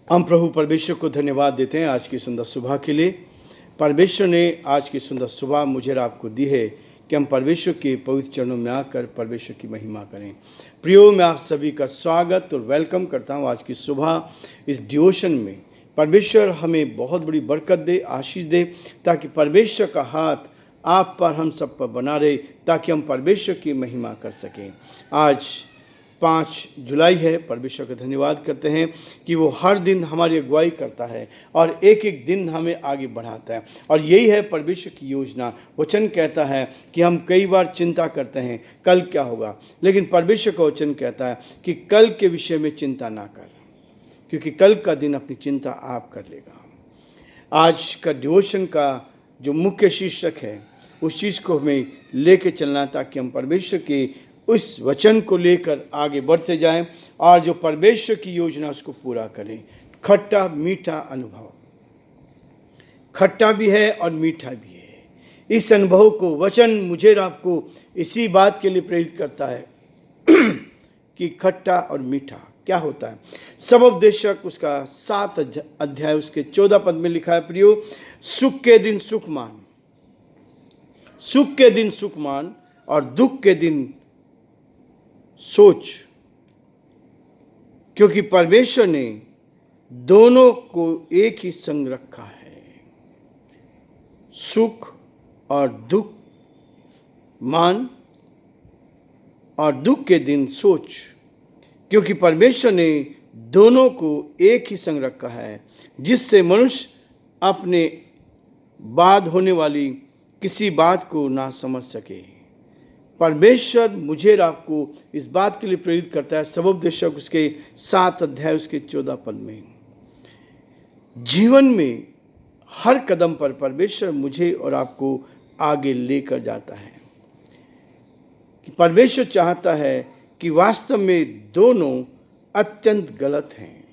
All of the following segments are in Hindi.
हम प्रभु परमेश्वर को धन्यवाद देते हैं आज की सुंदर सुबह के लिए। परमेश्वर ने आज की सुंदर सुबह मुझे और आपको दी है कि हम परमेश्वर के पवित्र चरणों में आकर परमेश्वर की महिमा करें। प्रियो, मैं आप सभी का स्वागत और वेलकम करता हूं आज की सुबह इस डिवोशन में। परमेश्वर हमें बहुत बड़ी बरकत दे, आशीष दे, ताकि परमेश्वर का हाथ आप पर, हम सब पर बना रहे, ताकि हम परमेश्वर की महिमा कर सकें। आज 5 जुलाई है। परमेश्वर का धन्यवाद करते हैं कि वो हर दिन हमारी अगुवाई करता है और एक एक दिन हमें आगे बढ़ाता है, और यही है परमेश्वर की योजना। वचन कहता है कि हम कई बार चिंता करते हैं कल क्या होगा, लेकिन परमेश्वर का वचन कहता है कि कल के विषय में चिंता ना कर, क्योंकि कल का दिन अपनी चिंता आप कर लेगा। आज का डिवोशन का जो मुख्य शीर्षक है, उस चीज़ को हमें लेके चलना, ताकि हम परमेश्वर के उस वचन को लेकर आगे बढ़ते जाएं और जो परमेश्वर की योजना उसको पूरा करें। खट्टा मीठा अनुभव, खट्टा भी है और मीठा भी है। इस अनुभव को वचन मुझे और आपको इसी बात के लिए प्रेरित करता है कि खट्टा और मीठा क्या होता है। सबोपदेशक उसका 7 अध्याय उसके 14 पद में लिखा है, प्रियो, सुख के दिन सुख मान, सुख के दिन सुख मान और दुख के दिन सोच, क्योंकि परमेश्वर ने दोनों को एक ही संग रखा है। सुख और दुख मान और दुख के दिन सोच, क्योंकि परमेश्वर ने दोनों को एक ही संग रखा है, जिससे मनुष्य अपने बाद होने वाली किसी बात को ना समझ सके। परमेश्वर मुझे और आपको इस बात के लिए प्रेरित करता है। सबोपदेशक उसके 7 अध्याय उसके 14 पद में, जीवन में हर कदम पर परमेश्वर मुझे और आपको आगे लेकर जाता है। कि परमेश्वर चाहता है कि वास्तव में दोनों अत्यंत गलत हैं।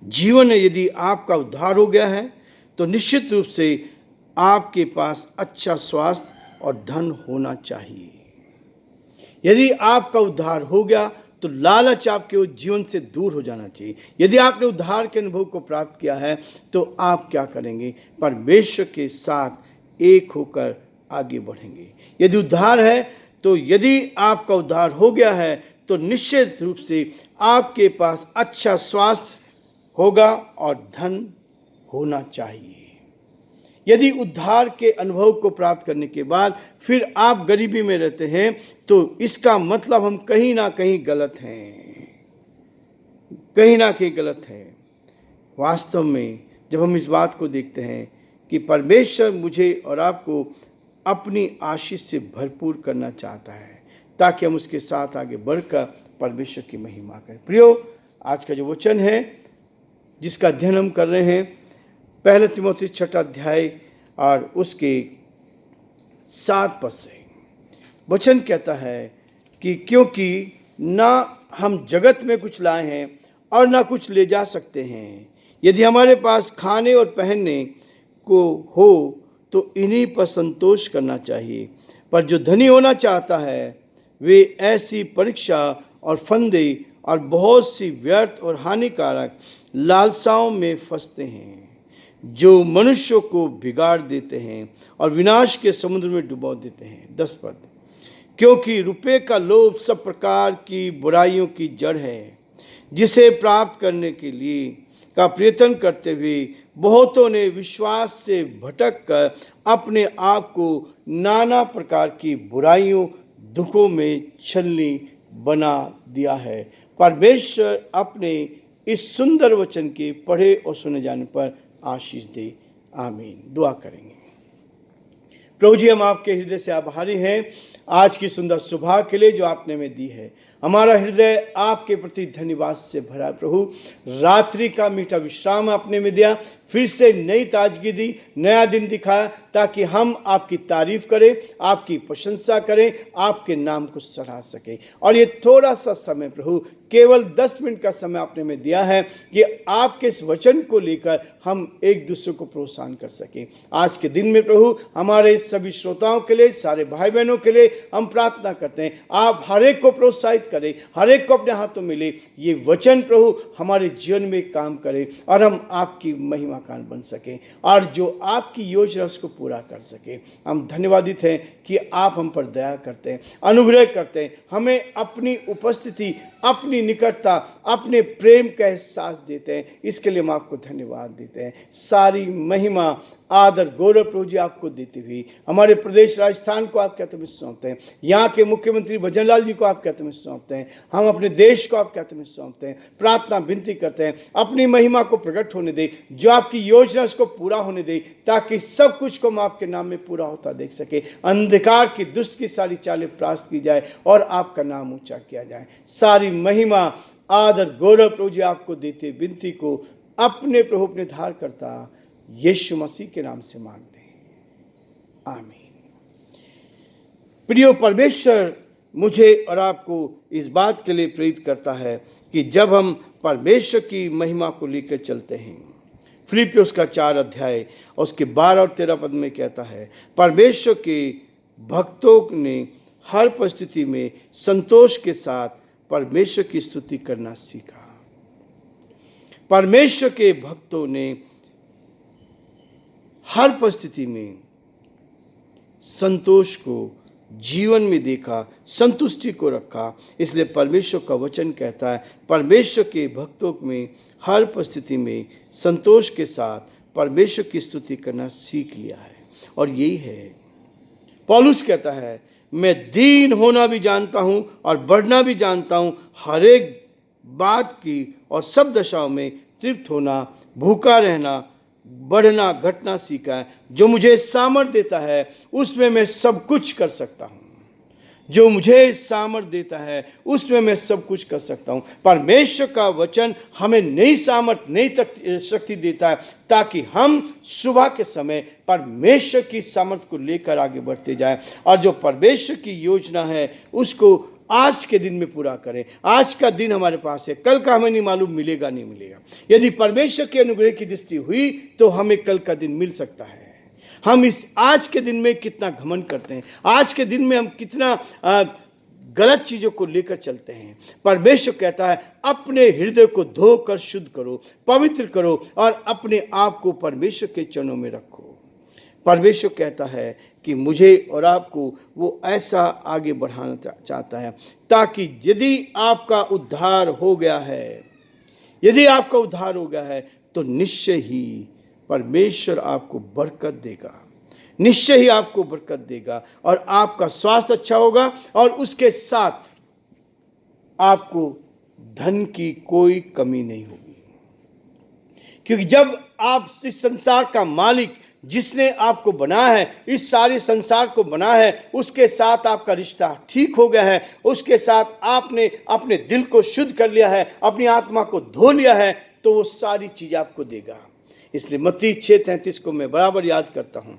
जीवन में यदि आपका उद्धार हो गया है तो निश्चित रूप से आपके पास अच्छा स्वास्थ्य और धन होना चाहिए। यदि आपका उद्धार हो गया तो लालच आपके जीवन से दूर हो जाना चाहिए। यदि आपने उद्धार के अनुभव को प्राप्त किया है तो आप क्या करेंगे? परमेश्वर के साथ एक होकर आगे बढ़ेंगे। यदि उद्धार है तो, यदि आपका उद्धार हो गया है तो निश्चित रूप से आपके पास अच्छा स्वास्थ्य होगा और धन होना चाहिए। यदि उद्धार के अनुभव को प्राप्त करने के बाद फिर आप गरीबी में रहते हैं तो इसका मतलब हम कहीं ना कहीं गलत हैं, कहीं ना कहीं गलत हैं। वास्तव में जब हम इस बात को देखते हैं कि परमेश्वर मुझे और आपको अपनी आशीष से भरपूर करना चाहता है, ताकि हम उसके साथ आगे बढ़कर परमेश्वर की महिमा करें। प्रियो, आज का जो वचन है जिसका अध्ययन हम कर रहे हैं, 1 तीमुथियुस 6 अध्याय और उसके 7 पद से वचन कहता है कि क्योंकि ना हम जगत में कुछ लाए हैं और ना कुछ ले जा सकते हैं। यदि हमारे पास खाने और पहनने को हो तो इन्हीं पर संतोष करना चाहिए, पर जो धनी होना चाहता है वे ऐसी परीक्षा और फंदे और बहुत सी व्यर्थ और हानिकारक लालसाओं में फंसते हैं, जो मनुष्यों को बिगाड़ देते हैं और विनाश के समुद्र में डुबो देते हैं। 10 पद, क्योंकि रुपये का लोभ सब प्रकार की बुराइयों की जड़ है, जिसे प्राप्त करने के लिए का प्रयत्न करते हुए बहुतों ने विश्वास से भटक कर अपने आप को नाना प्रकार की बुराइयों दुखों में छलनी बना दिया है। परमेश्वर अपने इस सुंदर वचन के पढ़े और सुने जाने पर आशीष दे। आमीन। दुआ करेंगे। प्रभु जी, हम आपके हृदय से आभारी हैं आज की सुंदर सुबह के लिए जो आपने हमें दी है। हमारा हृदय आपके प्रति धन्यवाद से भरा। प्रभु, रात्रि का मीठा विश्राम आपने में दिया, फिर से नई ताजगी दी, नया दिन दिखाया, ताकि हम आपकी तारीफ करें, आपकी प्रशंसा करें, आपके नाम को सराह सकें। और ये थोड़ा सा समय प्रभु केवल 10 मिनट का समय आपने हमें दिया है कि आपके इस वचन को लेकर हम एक दूसरे को प्रोत्साहन कर सकें। आज के दिन में प्रभु हमारे सभी श्रोताओं के लिए, सारे भाई बहनों के लिए हम प्रार्थना करते हैं, आप हर एक को प्रोत्साहित करें, हर एक को अपने हाथों में ले, ये वचन प्रभु हमारे जीवन में काम करे और हम आपकी महिमा का बन सकें और जो आपकी योजना उसको पूरा कर सके। हम धन्यवादित हैं कि आप हम पर दया करते हैं, अनुग्रह करते हैं, हमें अपनी उपस्थिति, अपनी निकटता, अपने प्रेम का एहसास देते हैं। इसके लिए हम आपको धन्यवाद देते हैं। सारी महिमा, आदर, गौरव प्रभु जी आपको देते हुए हमारे प्रदेश राजस्थान को आपके हाथों में सौंपते हैं, यहाँ के मुख्यमंत्री भजनलाल जी को आपके हाथों में सौंपते हैं, हम अपने देश को आपके हाथों में सौंपते हैं। प्रार्थना विनती करते हैं, अपनी महिमा को प्रकट होने दे, जो आपकी योजना उसको पूरा होने दे, ताकि सब कुछ को हम आपके नाम में पूरा होता देख सके। अंधकार की, दुष्ट की सारी चालें परास्त की जाए और आपका नाम ऊंचा किया जाए। सारी महिमा, आदर, गौरव प्रभु जी आपको देते विनती को अपने प्रभु, अपने धार करता यीशु मसीह के नाम से मांगते हैं, आमीन। प्रियो, परमेश्वर मुझे और आपको इस बात के लिए प्रेरित करता है कि जब हम परमेश्वर की महिमा को लेकर चलते हैं, फिलिप्पियों का 4 अध्याय और उसके 12 और 13 पद में कहता है, परमेश्वर के भक्तों ने हर परिस्थिति में संतोष के साथ परमेश्वर की स्तुति करना सीखा। परमेश्वर के भक्तों ने हर परिस्थिति में संतोष को जीवन में देखा, संतुष्टि को रखा। इसलिए परमेश्वर का वचन कहता है, परमेश्वर के भक्तों में हर परिस्थिति में संतोष के साथ परमेश्वर की स्तुति करना सीख लिया है। और यही है, पौलुस कहता है, मैं दीन होना भी जानता हूं और बढ़ना भी जानता हूं, हर एक बात की और सब दशाओं में तृप्त होना, भूखा रहना, बढ़ना, घटना सीखा है। जो मुझे सामर्थ देता है उसमें मैं सब कुछ कर सकता हूं। जो मुझे सामर्थ देता है उसमें मैं सब कुछ कर सकता हूं। परमेश्वर का वचन हमें नई सामर्थ, नई शक्ति देता है, ताकि हम सुबह के समय परमेश्वर की सामर्थ को लेकर आगे बढ़ते जाएं और जो परमेश्वर की योजना है उसको आज के दिन में पूरा करें। आज का दिन हमारे पास है, कल का हमें नहीं मालूम मिलेगा नहीं मिलेगा। यदि परमेश्वर के अनुग्रह की दृष्टि हुई तो हमें कल का दिन मिल सकता है। हम इस आज के दिन में कितना घमंड करते हैं, आज के दिन में हम कितना गलत चीज़ों को लेकर चलते हैं। परमेश्वर कहता है, अपने हृदय को धोकर शुद्ध करो, पवित्र करो और अपने आप को परमेश्वर के चरणों में रखो। परमेश्वर कहता है कि मुझे और आपको वो ऐसा आगे बढ़ाना चाहता है, ताकि यदि आपका उद्धार हो गया है, यदि आपका उद्धार हो गया है तो निश्चय ही परमेश्वर आपको बरकत देगा, निश्चय ही आपको बरकत देगा और आपका स्वास्थ्य अच्छा होगा और उसके साथ आपको धन की कोई कमी नहीं होगी। क्योंकि जब आप इस संसार का मालिक, जिसने आपको बनाया है, इस सारे संसार को बनाया है, उसके साथ आपका रिश्ता ठीक हो गया है, उसके साथ आपने अपने दिल को शुद्ध कर लिया है, अपनी आत्मा को धो लिया है, तो वो सारी चीज आपको देगा। इसलिए मत्ती 6:33 को मैं बराबर याद करता हूं,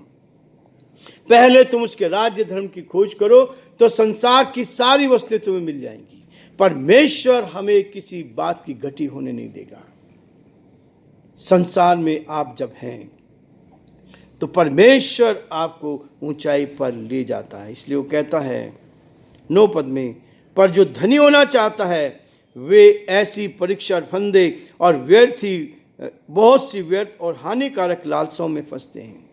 पहले तुम उसके राज्य धर्म की खोज करो तो संसार की सारी वस्तुएं तुम्हें मिल जाएंगी। परमेश्वर हमें किसी बात की घटी होने नहीं देगा। संसार में आप जब हैं तो परमेश्वर आपको ऊंचाई पर ले जाता है। इसलिए वो कहता है 9 पद में, पर जो धनी होना चाहता है वे ऐसी परीक्षा, फंदे और बहुत सी व्यर्थ और हानिकारक लालसाओं में फंसते हैं,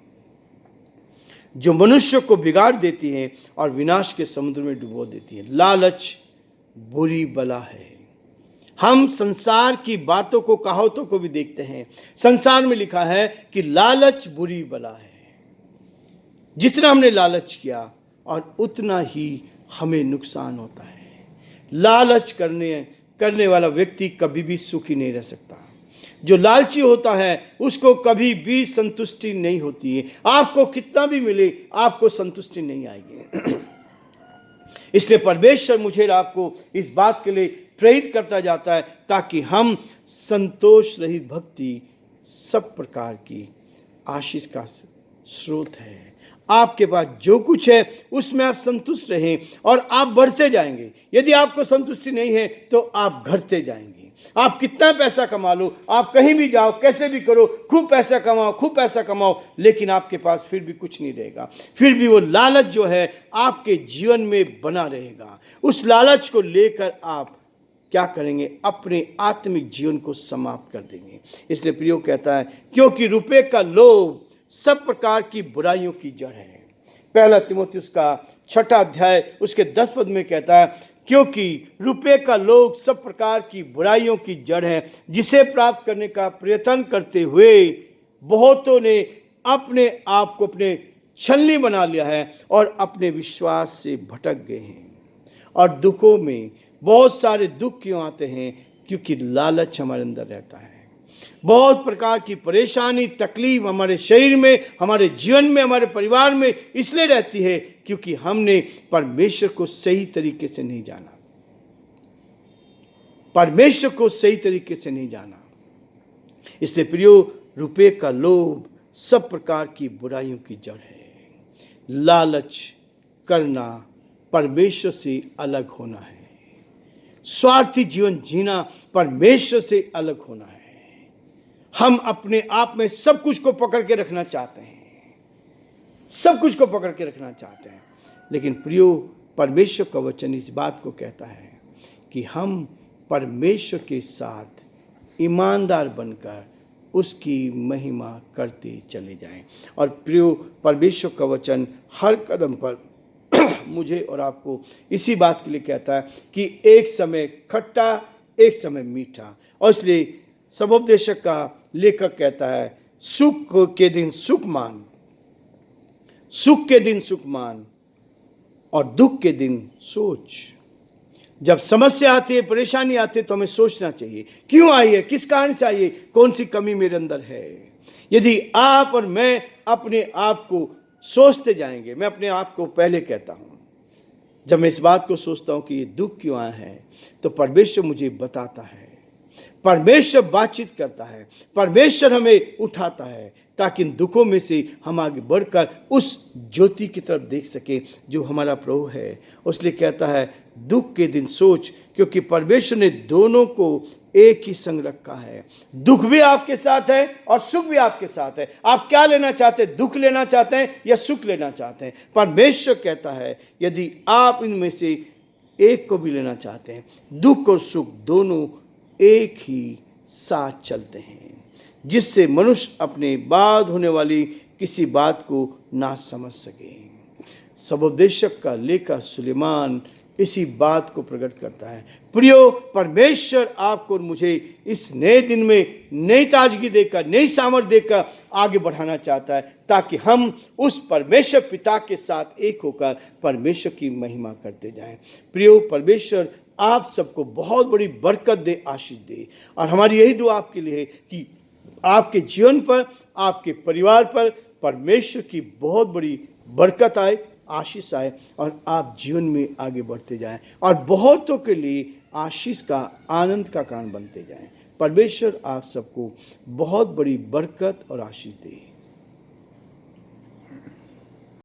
जो मनुष्य को बिगाड़ देती हैं और विनाश के समुद्र में डुबो देती हैं। लालच बुरी बला है। हम संसार की बातों को, कहावतों को भी देखते हैं। संसार में लिखा है कि लालच बुरी बला है। जितना हमने लालच किया और उतना ही हमें नुकसान होता है। लालच करने वाला व्यक्ति कभी भी सुखी नहीं रह सकता। जो लालची होता है उसको कभी भी संतुष्टि नहीं होती है। आपको कितना भी मिले, आपको संतुष्टि नहीं आएगी। इसलिए परमेश्वर मुझे आपको इस बात के लिए प्रेरित करता जाता है, ताकि हम संतोष रहित भक्ति सब प्रकार की आशीष का स्रोत है, आपके पास जो कुछ है उसमें आप संतुष्ट रहें और आप बढ़ते जाएंगे। यदि आपको संतुष्टि नहीं है तो आप घटते जाएंगे। आप कितना पैसा कमा लो, आप कहीं भी जाओ, कैसे भी करो, खूब पैसा कमाओ, खूब पैसा कमाओ, लेकिन आपके पास फिर भी कुछ नहीं रहेगा। फिर भी वो लालच जो है आपके जीवन में बना रहेगा। उस लालच को लेकर आप क्या करेंगे? अपने आत्मिक जीवन को समाप्त कर देंगे। इसलिए प्रियो कहता है, क्योंकि रुपए का लोभ सब प्रकार की बुराइयों की जड़ है। पहला तीमुथियुस का 6 अध्याय उसके 10 पद में कहता है, क्योंकि रुपए का लोभ सब प्रकार की बुराइयों की जड़ है, जिसे प्राप्त करने का प्रयत्न करते हुए बहुतों ने अपने आप को अपने छलनी बना लिया है और अपने विश्वास से भटक गए हैं। और दुखों में बहुत सारे दुख क्यों आते हैं? क्योंकि लालच हमारे अंदर रहता है। बहुत प्रकार की परेशानी, तकलीफ हमारे शरीर में, हमारे जीवन में, हमारे परिवार में इसलिए रहती है क्योंकि हमने परमेश्वर को सही तरीके से नहीं जाना। परमेश्वर को सही तरीके से नहीं जाना। इसलिए प्रियो, रुपये का लोभ सब प्रकार की बुराइयों की जड़ है। लालच करना परमेश्वर से अलग होना है। स्वार्थी जीवन जीना परमेश्वर से अलग होना है। हम अपने आप में सब कुछ को पकड़ के रखना चाहते हैं, सब कुछ को पकड़ के रखना चाहते हैं, लेकिन प्रियो, परमेश्वर का वचन इस बात को कहता है कि हम परमेश्वर के साथ ईमानदार बनकर उसकी महिमा करते चले जाएं। और प्रियो, परमेश्वर का वचन हर कदम पर मुझे और आपको इसी बात के लिए कहता है कि एक समय खट्टा, एक समय मीठा। और इसलिए सबोपदेशक का लेखक कहता है, सुख के दिन सुख मान, सुख के दिन सुख मान और दुख के दिन सोच। जब समस्या आती है, परेशानी आती है, तो हमें सोचना चाहिए क्यों आई है, किस कारण चाहिए, कौन सी कमी मेरे अंदर है। यदि आप और मैं अपने आप को सोचते जाएंगे, मैं अपने आप को पहले कहता हूं, जब मैं इस बात को सोचता हूं कि ये दुख क्यों आया है, तो परमेश्वर मुझे बताता है, परमेश्वर बातचीत करता है, परमेश्वर हमें उठाता है, ताकि इन दुखों में से हम आगे बढ़कर उस ज्योति की तरफ देख सके जो हमारा प्रभु है। उसलिए कहता है, दुख के दिन सोच, क्योंकि परमेश्वर ने दोनों को एक ही संग रखा है। दुख भी आपके साथ है और सुख भी आपके साथ है। आप क्या लेना चाहते हैं? दुख लेना चाहते हैं या सुख लेना चाहते हैं? परमेश्वर कहता है, यदि आप इनमें से एक को भी लेना चाहते हैं, दुख और सुख दोनों एक ही साथ चलते हैं, जिससे मनुष्य अपने बाद होने वाली किसी बात को ना समझ सके। सबोपदेशक का लेखक सुलेमान इसी बात को प्रकट करता है। प्रियो, परमेश्वर आपको और मुझे इस नए दिन में नई ताजगी देकर, नई सामर्थ देकर आगे बढ़ाना चाहता है, ताकि हम उस परमेश्वर पिता के साथ एक होकर परमेश्वर की महिमा करते जाएं। प्रियो, परमेश्वर आप सबको बहुत बड़ी बरकत दे, आशीष दे। और हमारी यही दुआ आपके लिए है कि आपके जीवन पर, आपके परिवार पर परमेश्वर की बहुत बड़ी बरकत आए, आशीष आए और आप जीवन में आगे बढ़ते जाएं और बहुतों के लिए आशीष का, आनंद का कारण बनते जाएं। परमेश्वर आप सबको बहुत बड़ी बरकत और आशीष दे।